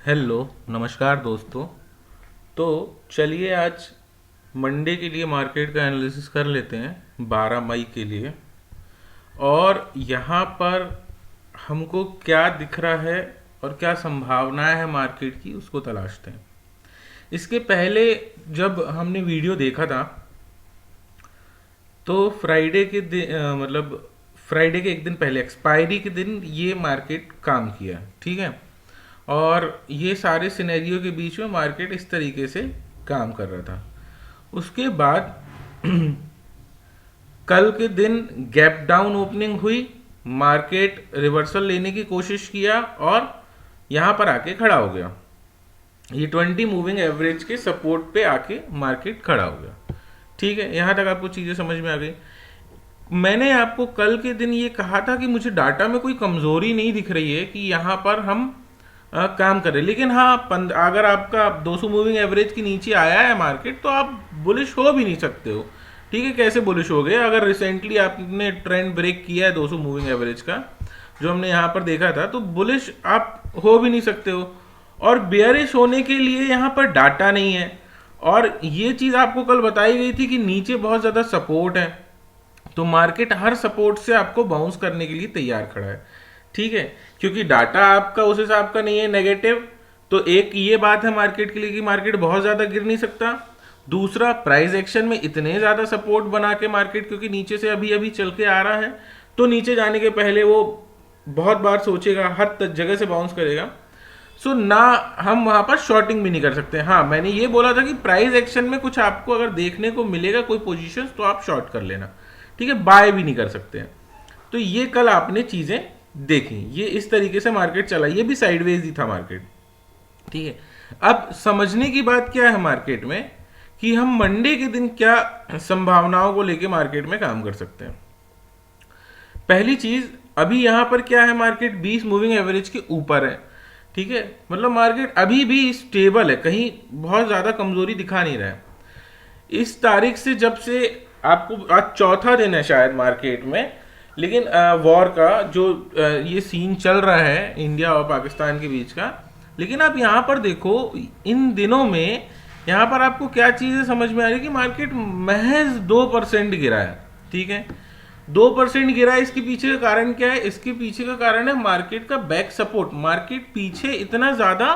Hello नमस्कार दोस्तों। तो चलिए आज मंडे के लिए मार्केट का एनालिसिस कर लेते हैं 12 मई के लिए। और यहाँ पर हमको क्या दिख रहा है और क्या संभावनाएं है मार्केट की उसको तलाशते हैं। इसके पहले जब हमने वीडियो देखा था तो फ्राइडे के दिन मतलब फ्राइडे के एक दिन पहले एक्सपायरी के दिन ये मार्केट काम किया, ठीक है। और ये सारे सिनेरियो के बीच में मार्केट इस तरीके से काम कर रहा था। उसके बाद कल के दिन गैप डाउन ओपनिंग हुई, मार्केट रिवर्सल लेने की कोशिश किया और यहां पर आके खड़ा हो गया। ये 20 मूविंग एवरेज के सपोर्ट पे आके मार्केट खड़ा हो गया, ठीक है। यहां तक आपको चीजें समझ में आ गई। मैंने आपको कल के दिन ये कहा था कि मुझे डाटा में कोई कमजोरी नहीं दिख रही है कि यहां पर हम काम करें, लेकिन हाँ अगर आपका 200 मूविंग एवरेज के नीचे आया है मार्केट तो आप बुलिश हो भी नहीं सकते हो, ठीक है। कैसे बुलिश हो गए? अगर रिसेंटली आपने ट्रेंड ब्रेक किया है 200 मूविंग एवरेज का जो हमने यहाँ पर देखा था, तो बुलिश आप हो भी नहीं सकते हो। और बेयरिश होने के लिए यहाँ पर डाटा नहीं है। और ये चीज आपको कल बताई गई थी कि नीचे बहुत ज्यादा सपोर्ट है, तो मार्केट हर सपोर्ट से आपको बाउंस करने के लिए तैयार खड़ा है, ठीक है। क्योंकि डाटा आपका उस हिसाब का नहीं है, नेगेटिव। तो एक ये बात है मार्केट के लिए कि मार्केट बहुत ज्यादा गिर नहीं सकता। दूसरा, प्राइस एक्शन में इतने ज्यादा सपोर्ट बना के मार्केट क्योंकि नीचे से अभी अभी चल के आ रहा है, तो नीचे जाने के पहले वो बहुत बार सोचेगा, हर जगह से बाउंस करेगा। सो ना हम वहां पर शॉर्टिंग भी नहीं कर सकते। हाँ, मैंने ये बोला था कि प्राइस एक्शन में कुछ आपको अगर देखने को मिलेगा कोई पोजीशन, तो आप शॉर्ट कर लेना, ठीक है। बाय भी नहीं कर सकते हैं। तो ये कल आपने चीजें देखी, ये इस तरीके से मार्केट चला, ये भी साइडवेज ही था मार्केट, ठीक है। अब समझने की बात क्या है मार्केट में कि हम मंडे के दिन क्या संभावनाओं को लेके मार्केट में काम कर सकते हैं। पहली चीज, अभी यहां पर क्या है, मार्केट 20 मूविंग एवरेज के ऊपर है, ठीक है। मतलब मार्केट अभी भी स्टेबल है, कहीं बहुत ज्यादा कमजोरी दिखा नहीं रहा है। इस तारीख से, जब से आपको आज चौथा दिन है शायद मार्केट में, लेकिन वॉर का जो ये सीन चल रहा है इंडिया और पाकिस्तान के बीच का, लेकिन आप यहाँ पर देखो इन दिनों में यहाँ पर आपको क्या चीजें समझ में आ रही है कि मार्केट महज 2% गिरा है, ठीक है। 2% गिरा है। इसके पीछे का कारण क्या है? इसके पीछे का कारण है मार्केट का बैक सपोर्ट। मार्केट पीछे इतना ज्यादा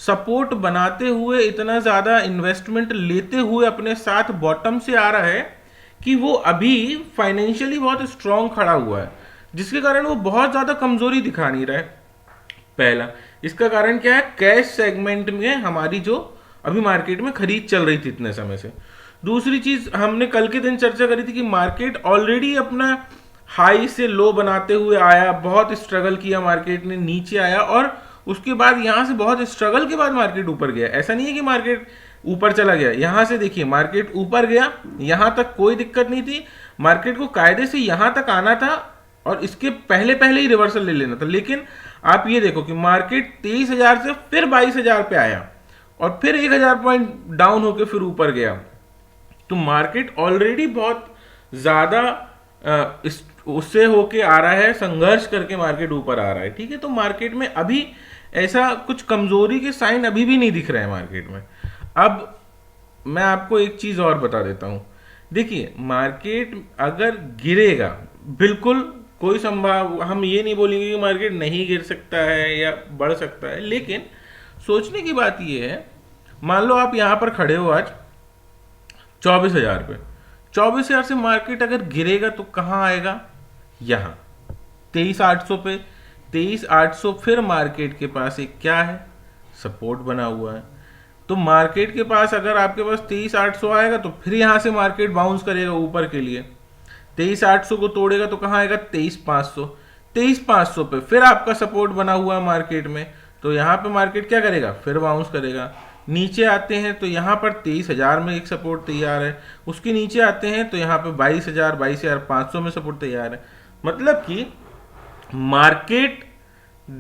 सपोर्ट बनाते हुए, इतना ज्यादा इन्वेस्टमेंट लेते हुए अपने साथ बॉटम से आ रहा है कि वो अभी फाइनेंशियली बहुत स्ट्रांग खड़ा हुआ है, जिसके कारण वो बहुत ज्यादा कमजोरी दिखा नहीं रहा है। पहला, इसका कारण क्या है? कैश सेगमेंट में हमारी जो अभी मार्केट में खरीद चल रही थी इतने समय से। दूसरी चीज, हमने कल के दिन चर्चा करी थी कि मार्केट ऑलरेडी अपना हाई से लो बनाते हुए आया, बहुत स्ट्रगल किया मार्केट ने, नीचे आया और उसके बाद यहां से बहुत स्ट्रगल के बाद मार्केट ऊपर गया। ऐसा नहीं है कि मार्केट ऊपर चला गया, यहां से देखिए मार्केट ऊपर गया, यहां तक कोई दिक्कत नहीं थी। मार्केट को कायदे से यहां तक आना था और इसके पहले पहले ही रिवर्सल ले लेना था। लेकिन आप ये देखो कि मार्केट 23,000 से फिर 22,000 पे आया और फिर 1,000 पॉइंट डाउन होकर फिर ऊपर गया। तो मार्केट ऑलरेडी बहुत ज्यादा उससे होके आ रहा है, संघर्ष करके मार्केट ऊपर आ रहा है, ठीक है। तो मार्केट में अभी ऐसा कुछ कमजोरी के साइन अभी भी नहीं दिख रहे हैं मार्केट में। अब मैं आपको एक चीज और बता देता हूं। देखिए, मार्केट अगर गिरेगा, बिल्कुल कोई संभाव, हम ये नहीं बोलेंगे कि मार्केट नहीं गिर सकता है या बढ़ सकता है, लेकिन सोचने की बात यह है, मान लो आप यहां पर खड़े हो आज 24,000 पे, 24,000 से मार्केट अगर गिरेगा तो कहां आएगा? यहां 23,800 पे। 23,800 फिर मार्केट के पास एक क्या है? सपोर्ट बना हुआ है। तो मार्केट के पास अगर आपके पास 23,800 आएगा तो फिर यहां से मार्केट बाउंस करेगा ऊपर के लिए। 23,800 को तोड़ेगा तो कहां आएगा? 23,500। 23,500 पे फिर आपका सपोर्ट बना हुआ है मार्केट में, तो यहां पे मार्केट क्या करेगा? फिर बाउंस करेगा। नीचे आते हैं तो यहां पर 23,000 में एक सपोर्ट तैयार है, उसके नीचे आते हैं तो यहां पे 22,000 22,500 में सपोर्ट तैयार है। मतलब कि मार्केट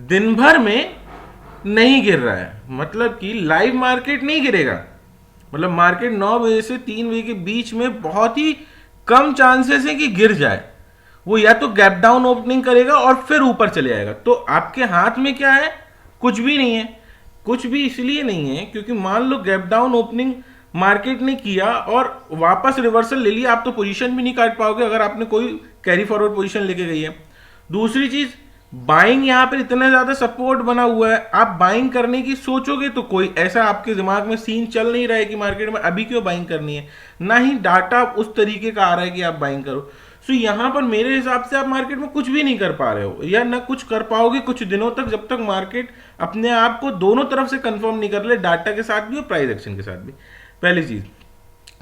दिन भर में नहीं गिर रहा है, मतलब कि लाइव मार्केट नहीं गिरेगा। मतलब मार्केट 9 बजे से 3 बजे के बीच में बहुत ही कम चांसेस है कि गिर जाए। वो या तो गैप डाउन ओपनिंग करेगा और फिर ऊपर चले जाएगा। तो आपके हाथ में क्या है? कुछ भी नहीं है। कुछ भी इसलिए नहीं है क्योंकि मान लो गैप डाउन ओपनिंग मार्केट ने किया और वापस रिवर्सल ले लिया, आप तो पोजीशन भी नहीं काट पाओगे अगर आपने कोई कैरी फॉरवर्ड पोजीशन लेके गई है। दूसरी चीज, बाइंग यहां पर इतना ज्यादा सपोर्ट बना हुआ है, आप बाइंग करने की सोचोगे तो कोई ऐसा आपके दिमाग में सीन चल नहीं रहा है कि मार्केट में अभी क्यों बाइंग करनी है, ना ही डाटा उस तरीके का आ रहा है कि आप बाइंग करो। सो यहां पर मेरे हिसाब से आप मार्केट में कुछ भी नहीं कर पा रहे हो या ना कुछ कर पाओगे कुछ दिनों तक, जब तक मार्केट अपने आप को दोनों तरफ से कंफर्म नहीं कर ले, डाटा के साथ भी और प्राइस एक्शन के साथ भी। पहली चीज।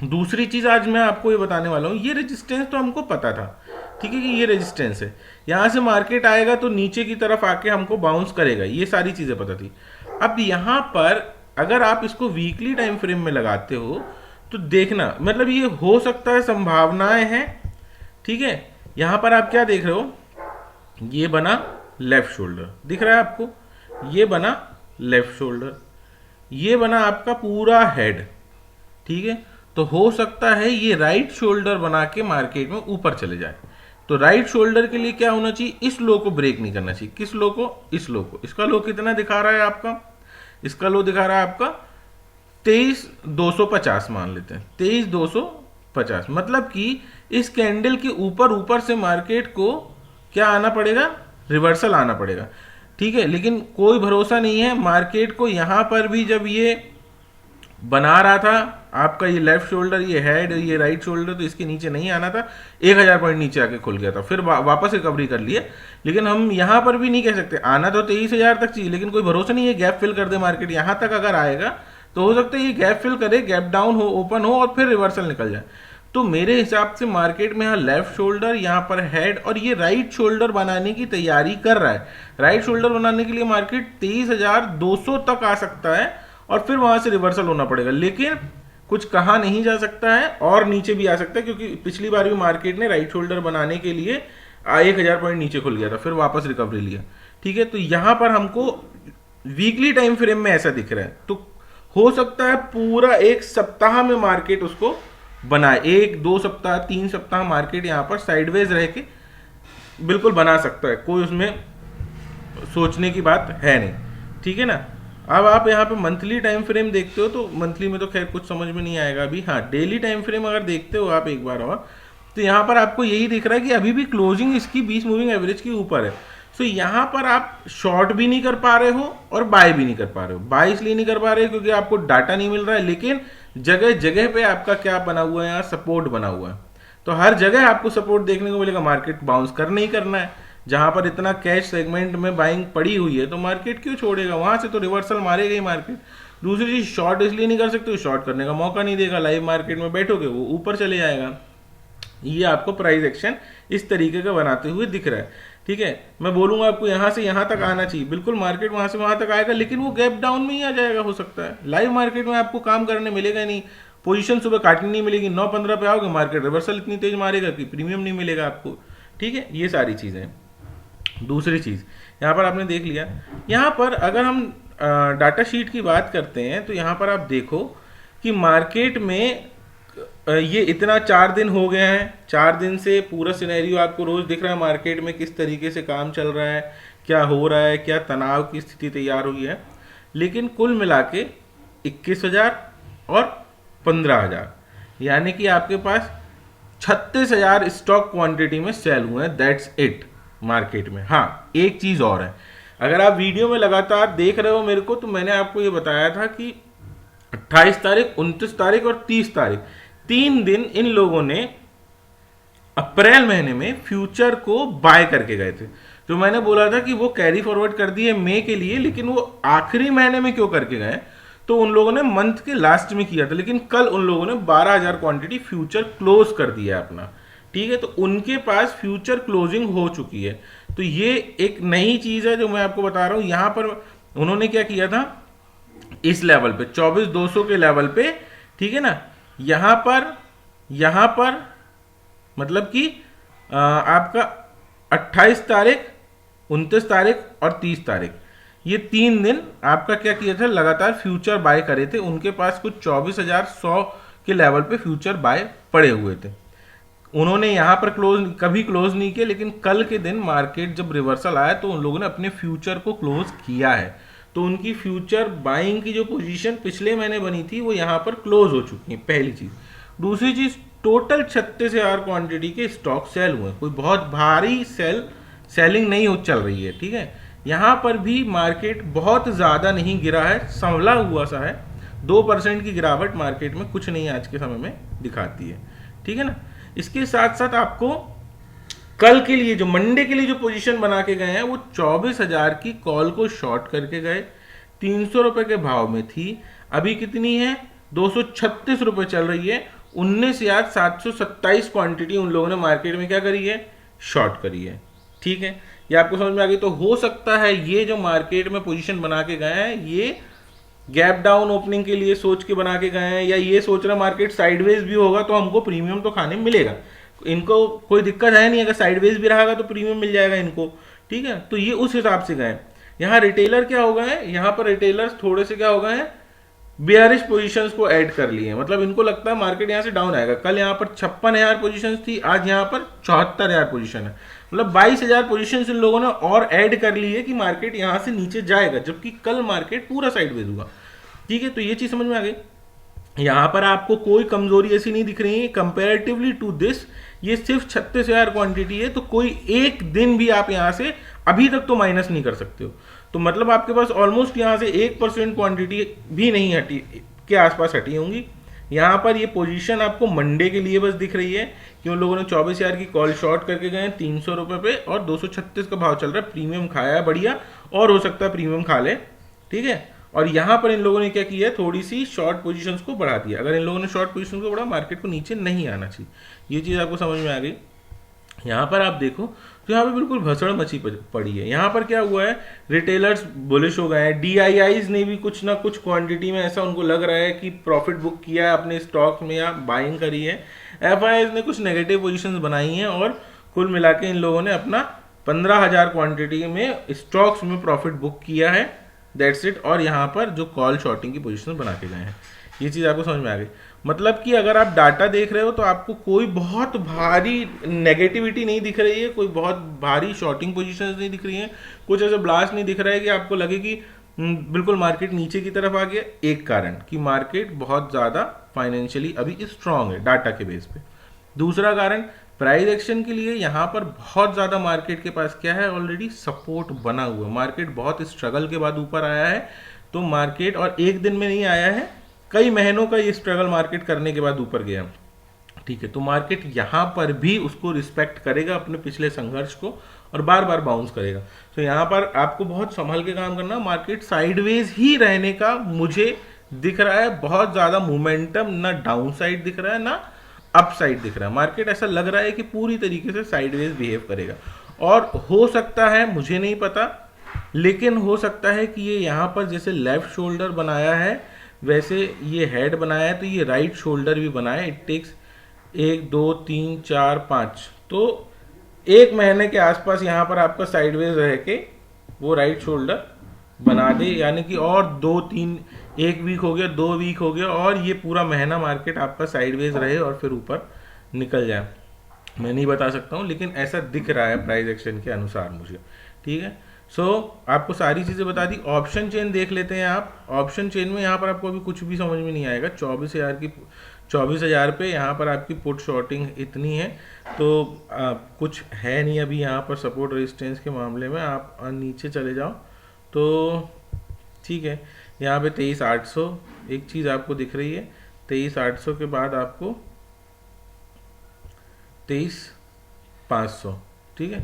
दूसरी चीज आज मैं आपको ये बताने वाला हूं, ये रेजिस्टेंस तो हमको पता था, ठीक है कि ये रेजिस्टेंस है, यहां से मार्केट आएगा तो नीचे की तरफ आके हमको बाउंस करेगा, ये सारी चीजें पता थी। अब यहां पर अगर आप इसको वीकली टाइम फ्रेम में लगाते हो तो देखना, मतलब ये हो सकता है, संभावनाएं हैं, ठीक है। यहां पर आप क्या देख रहे हो, ये बना लेफ्ट शोल्डर, दिख रहा है आपको, ये बना लेफ्ट शोल्डर, ये बना आपका पूरा हेड, ठीक है। तो हो सकता है ये राइट शोल्डर बना के मार्केट में ऊपर चले जाए। तो राइट शोल्डर के लिए क्या होना चाहिए, इस लो को ब्रेक नहीं करना चाहिए। किस लो को, इस लो को। इसका लो कितना दिखा रहा है आपका, इसका लो दिखा रहा है आपका 23,250 मान लेते हैं, 23,250। मतलब कि इस कैंडल के ऊपर ऊपर से मार्केट को क्या आना पड़ेगा, रिवर्सल आना पड़ेगा, ठीक है। लेकिन कोई भरोसा नहीं है मार्केट को, यहां पर भी जब ये बना रहा था आपका ये लेफ्ट शोल्डर, ये हेड, ये राइट शोल्डर, तो इसके नीचे नहीं आना था, 1000 पॉइंट नीचे आके खुल गया था, फिर वापस रिकवरी कर लिया। लेकिन हम यहां पर भी नहीं कह सकते, आना तो 23,000 तक चाहिए, लेकिन कोई भरोसा नहीं है, गैप फिल कर दे मार्केट, यहां तक अगर आएगा तो हो सकता है ये गैप फिल करे, गैप डाउन हो, ओपन हो और फिर रिवर्सल निकल जाए। तो मेरे हिसाब से मार्केट में यहाँ लेफ्ट शोल्डर, यहाँ पर हेड और ये राइट शोल्डर बनाने की तैयारी कर रहा है। राइट शोल्डर बनाने के लिए मार्केट 23,200 तक आ सकता है और फिर वहां से रिवर्सल होना पड़ेगा, लेकिन कुछ कहा नहीं जा सकता है, और नीचे भी आ सकता है, क्योंकि पिछली बार भी मार्केट ने राइट शोल्डर बनाने के लिए 1000 पॉइंट नीचे खुल गया था, फिर वापस रिकवरी लिया, ठीक है। तो यहां पर हमको वीकली टाइम फ्रेम में ऐसा दिख रहा है, तो हो सकता है पूरा एक सप्ताह में मार्केट उसको बनाए, 1-2 सप्ताह 3 सप्ताह मार्केट यहां पर साइडवेज रह के बिल्कुल बना सकता है, कोई उसमें सोचने की बात है नहीं, ठीक है ना। अब आप यहाँ पे मंथली टाइम फ्रेम देखते हो तो मंथली में तो खैर कुछ समझ में नहीं आएगा अभी। हाँ, डेली टाइम फ्रेम अगर देखते हो आप एक बार और, तो यहाँ पर आपको यही दिख रहा है कि अभी भी क्लोजिंग इसकी 20 मूविंग एवरेज के ऊपर है। सो यहाँ पर आप शॉर्ट भी नहीं कर पा रहे हो और बाय भी नहीं कर पा रहे हो। बाय इसलिए नहीं कर पा रहे हो क्योंकि आपको डाटा नहीं मिल रहा है, लेकिन जगह जगह पे आपका क्या बना हुआ है, यहाँ सपोर्ट बना हुआ है। तो हर जगह आपको सपोर्ट देखने को मिलेगा, मार्केट बाउंस करना ही करना है। जहां पर इतना कैश सेगमेंट में बाइंग पड़ी हुई है तो मार्केट क्यों छोड़ेगा, वहां से तो रिवर्सल मारेगा ही मार्केट। दूसरी चीज, शॉर्ट इसलिए नहीं कर सकते, शॉर्ट करने का मौका नहीं देगा, लाइव मार्केट में बैठोगे वो ऊपर चले जाएगा। ये आपको प्राइस एक्शन इस तरीके का बनाते हुए दिख रहा है, ठीक है। मैं बोलूंगा आपको यहां से यहां तक आना चाहिए, बिल्कुल मार्केट वहां से वहां तक आएगा, लेकिन वो गैप डाउन में ही आ जाएगा, हो सकता है। लाइव मार्केट में आपको काम करने मिलेगा नहीं, पोजीशन सुबह काटनी नहीं मिलेगी, 9:15 पे आओगे मार्केट रिवर्सल इतनी तेज मारेगा कि प्रीमियम नहीं मिलेगा आपको, ठीक है। ये सारी चीजें। दूसरी चीज, यहाँ पर आपने देख लिया, यहाँ पर अगर हम डाटा शीट की बात करते हैं तो यहाँ पर आप देखो कि मार्केट में ये इतना 4 दिन हो गए हैं, 4 दिन से पूरा सिनेरियो आपको रोज दिख रहा है मार्केट में किस तरीके से काम चल रहा है, क्या हो रहा है, क्या तनाव की स्थिति तैयार हुई है। लेकिन कुल मिला के 21,000 और 15,000, यानी कि आपके पास 36,000 स्टॉक क्वांटिटी में सेल हुए हैं, दैट्स इट मार्केट में। हाँ, एक चीज और है, अगर आप वीडियो में लगातार देख रहे हो मेरे को, तो मैंने आपको ये बताया था कि 28 तारीख, 29 तारीख और 30 तारीख 3 दिन इन लोगों ने अप्रैल महीने में फ्यूचर को बाय करके गए थे। जो मैंने बोला था कि वो कैरी फॉरवर्ड कर दिए मई के लिए, लेकिन वो आखिरी महीने में क्यों करके गए, तो उन लोगों ने मंथ के लास्ट में किया था, लेकिन कल उन लोगों ने 12,000 क्वांटिटी फ्यूचर क्लोज कर दिया अपना, ठीक है। तो उनके पास फ्यूचर क्लोजिंग हो चुकी है। तो ये एक नई चीज है जो मैं आपको बता रहा हूं। यहां पर उन्होंने क्या किया था, इस लेवल पे 24,200 के लेवल पे, ठीक है ना, यहां पर मतलब कि आपका 28 तारीख, 29 तारीख और 30 तारीख, ये 3 दिन आपका क्या किया था, लगातार फ्यूचर बाय करे थे। उनके पास कुछ 24,100 के लेवल पे फ्यूचर बाय पड़े हुए थे। उन्होंने यहां पर कभी क्लोज नहीं किया, लेकिन कल के दिन मार्केट जब रिवर्सल आया तो उन लोगों ने अपने फ्यूचर को क्लोज किया है। तो तो उनकी फ्यूचर बाइंग की जो पोजीशन पिछले महीने बनी थी वो यहाँ पर क्लोज हो चुकी है, पहली चीज। दूसरी चीज, टोटल 36,000 क्वांटिटी के स्टॉक सेल हुए, कोई बहुत भारी सेलिंग नहीं हो चल रही है, ठीक है। यहाँ पर भी मार्केट बहुत ज़्यादा नहीं गिरा है, संभला हुआ सा है। 2% की गिरावट मार्केट में कुछ नहीं आज के समय में दिखाती है, ठीक है ना। इसके साथ साथ आपको कल के लिए, जो मंडे के लिए जो पोजीशन बना के गए हैं, वो 24,000 की कॉल को शॉर्ट करके गए। 300 रुपए के भाव में थी, अभी कितनी है, 236 रुपए चल रही है। 19,727 क्वांटिटी उन लोगों ने मार्केट में क्या करी है, शॉर्ट करी है, ठीक है। ये आपको समझ में आ गई। तो हो सकता है ये जो मार्केट में पोजीशन बना के गए हैं, ये गैप डाउन ओपनिंग के लिए सोच के बना के गए हैं, या ये सोच रहे मार्केट साइडवेज भी होगा तो हमको प्रीमियम तो खाने मिलेगा, इनको कोई दिक्कत है नहीं, अगर साइडवेज भी रहेगा तो प्रीमियम मिल जाएगा इनको, ठीक है। तो ये उस हिसाब से गए। यहाँ रिटेलर क्या हो गए हैं, यहाँ पर रिटेलर्स थोड़े से क्या हो गए हैं, बेयरिश पोजीशंस को ऐड कर लिए, मतलब इनको लगता है मार्केट यहाँ से डाउन आएगा। कल यहाँ पर 56,000 पोजीशंस थी, आज यहाँ पर 74,000 पोजीशन है, मतलब 22,000 पोजीशन इन लोगों ने और ऐड कर ली है कि मार्केट यहाँ से नीचे जाएगा, जबकि कल मार्केट पूरा साइडवेज हुआ, ठीक है। तो ये चीज समझ में आ गई। यहां पर आपको कोई कमजोरी ऐसी नहीं दिख रही है कंपैरेटिवली टू दिस। ये सिर्फ 36,000 क्वांटिटी है, तो कोई एक दिन भी आप यहां से अभी तक तो माइनस नहीं कर सकते हो। तो मतलब आपके पास ऑलमोस्ट यहां से 1% क्वांटिटी भी नहीं हटी, के आसपास हटी होंगी। यहां पर ये पोजीशन आपको मंडे के लिए बस दिख रही है कि उन लोगों ने 24,000 की कॉल शॉर्ट करके गए 300 रुपए पे, और 236 का भाव चल रहा है। प्रीमियम खाया है बढ़िया, और हो सकता है प्रीमियम खा ले, ठीक है। और यहां पर इन लोगों ने क्या किया है, थोड़ी सी शॉर्ट पोजीशंस को बढ़ा दिया। अगर इन लोगों ने शॉर्ट पोजीशन को बढ़ा, मार्केट को नीचे नहीं आना चाहिए। ये चीज आपको समझ में आ गई। यहां पर आप देखो तो यहाँ पे बिल्कुल भसड़ मची पड़ी है। यहाँ पर क्या हुआ है, रिटेलर्स बुलिश हो गए हैं, डीआईआईज ने भी कुछ ना कुछ क्वांटिटी में ऐसा उनको लग रहा है कि प्रॉफिट बुक किया है अपने स्टॉक में या बाइंग करी है। एफआईआईज ने कुछ नेगेटिव पोजीशंस बनाई हैं, और कुल मिला के इन लोगों ने अपना 15,000 क्वांटिटी में स्टॉक्स में प्रॉफिट बुक किया है, दैट्स इट। और यहाँ पर जो कॉल शॉर्टिंग की पोजीशन बना के गए हैं, ये चीज़ आपको समझ में आ गई। मतलब कि अगर आप डाटा देख रहे हो तो आपको कोई बहुत भारी नेगेटिविटी नहीं दिख रही है, कोई बहुत भारी शॉर्टिंग पोजीशंस नहीं दिख रही हैं, कुछ ऐसे ब्लास्ट नहीं दिख रहा है कि आपको लगे कि बिल्कुल मार्केट नीचे की तरफ आ गया। एक कारण कि मार्केट बहुत ज़्यादा फाइनेंशियली अभी स्ट्रांग है डाटा के बेस पे। दूसरा कारण, प्राइस एक्शन के लिए यहाँ पर बहुत ज़्यादा मार्केट के पास क्या है, ऑलरेडी सपोर्ट बना हुआ है। मार्केट बहुत स्ट्रगल के बाद ऊपर आया है, तो मार्केट, और एक दिन में नहीं आया है, कई महीनों का ये स्ट्रगल मार्केट करने के बाद ऊपर गया, ठीक है। तो मार्केट यहाँ पर भी उसको रिस्पेक्ट करेगा, अपने पिछले संघर्ष को, और बार बार बाउंस करेगा। तो यहाँ पर आपको बहुत संभल के काम करना। मार्केट साइडवेज ही रहने का मुझे दिख रहा है, बहुत ज़्यादा मोमेंटम ना डाउन साइड दिख रहा है ना अप साइड दिख रहा है। मार्केट ऐसा लग रहा है कि पूरी तरीके से साइडवेज बिहेव करेगा, और हो सकता है, मुझे नहीं पता, लेकिन हो सकता है कि ये यहाँ पर जैसे लेफ्ट शोल्डर बनाया है वैसे ये हेड बनाया है, तो ये राइट शोल्डर भी बनाए। इट टेक्स 1 2 3 4 5, तो 1 महीने के आसपास यहाँ पर आपका साइडवेज रह के वो राइट शोल्डर बना दे, यानी कि और 2-3, 1 वीक हो गया, 2 वीक हो गया, और ये पूरा महीना मार्केट आपका साइडवेज रहे और फिर ऊपर निकल जाए। मैं नहीं बता सकता हूँ, लेकिन ऐसा दिख रहा है प्राइस एक्शन के अनुसार मुझे, ठीक है। सो आपको सारी चीज़ें बता दी। ऑप्शन चेन देख लेते हैं आप। ऑप्शन चेन में यहाँ पर आपको अभी कुछ भी समझ में नहीं आएगा। 24,000 पे यहाँ पर आपकी पुट शॉर्टिंग इतनी है, तो कुछ है नहीं अभी यहाँ पर सपोर्ट रेजिस्टेंस के मामले में। आप नीचे चले जाओ तो ठीक है, यहाँ पे 23,800 एक चीज़ आपको दिख रही है। 23,800 के बाद आपको 23,500, ठीक है।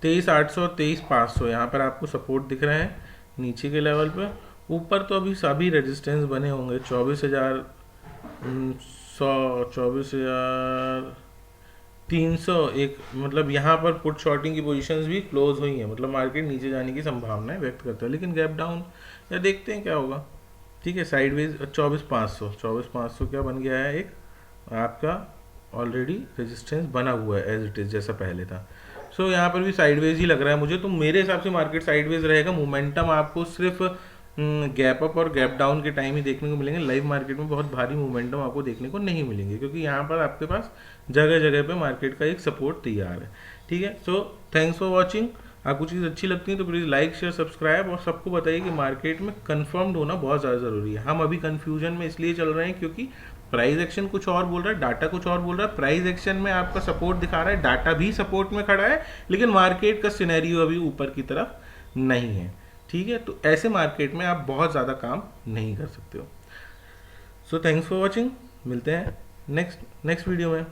23,800 23,500 यहाँ पर आपको सपोर्ट दिख रहे हैं नीचे के लेवल पे। ऊपर तो अभी सभी रेजिस्टेंस बने होंगे, 24,100 24,300 एक, मतलब यहाँ पर पुट शॉर्टिंग की पोजीशंस भी क्लोज हुई हैं, मतलब मार्केट नीचे जाने की संभावनाएं व्यक्त करते हैं, लेकिन गैप डाउन या देखते हैं क्या होगा, ठीक है। साइडवेज 24,500 क्या बन गया है, एक आपका ऑलरेडी रेजिस्टेंस बना हुआ है एज इट इज, जैसा पहले था। सो यहाँ पर भी साइडवेज ही लग रहा है मुझे, तो मेरे हिसाब से मार्केट साइडवेज रहेगा। मोमेंटम आपको सिर्फ गैप अप और गैप डाउन के टाइम ही देखने को मिलेंगे। लाइव मार्केट में बहुत भारी मोमेंटम आपको देखने को नहीं मिलेंगे, क्योंकि यहाँ पर आपके पास जगह जगह पे मार्केट का एक सपोर्ट तैयार है, ठीक है। So thanks for watching. आपको चीज़ अच्छी लगती है तो प्लीज़ लाइक शेयर सब्सक्राइब, और सबको बताइए कि मार्केट में कंफर्म्ड होना बहुत ज़्यादा ज़रूरी है। हम अभी कंफ्यूजन में इसलिए चल रहे हैं क्योंकि प्राइस एक्शन कुछ और बोल रहा है, डाटा कुछ और बोल रहा है। प्राइस एक्शन में आपका सपोर्ट दिखा रहा है, डाटा भी सपोर्ट में खड़ा है, लेकिन मार्केट का सिनेरियो अभी ऊपर की तरफ नहीं है। ठीक है, तो ऐसे मार्केट में आप बहुत ज़्यादा काम नहीं कर सकते हो। सो थैंक्स फॉर वॉचिंग, मिलते हैं नेक्स्ट वीडियो में।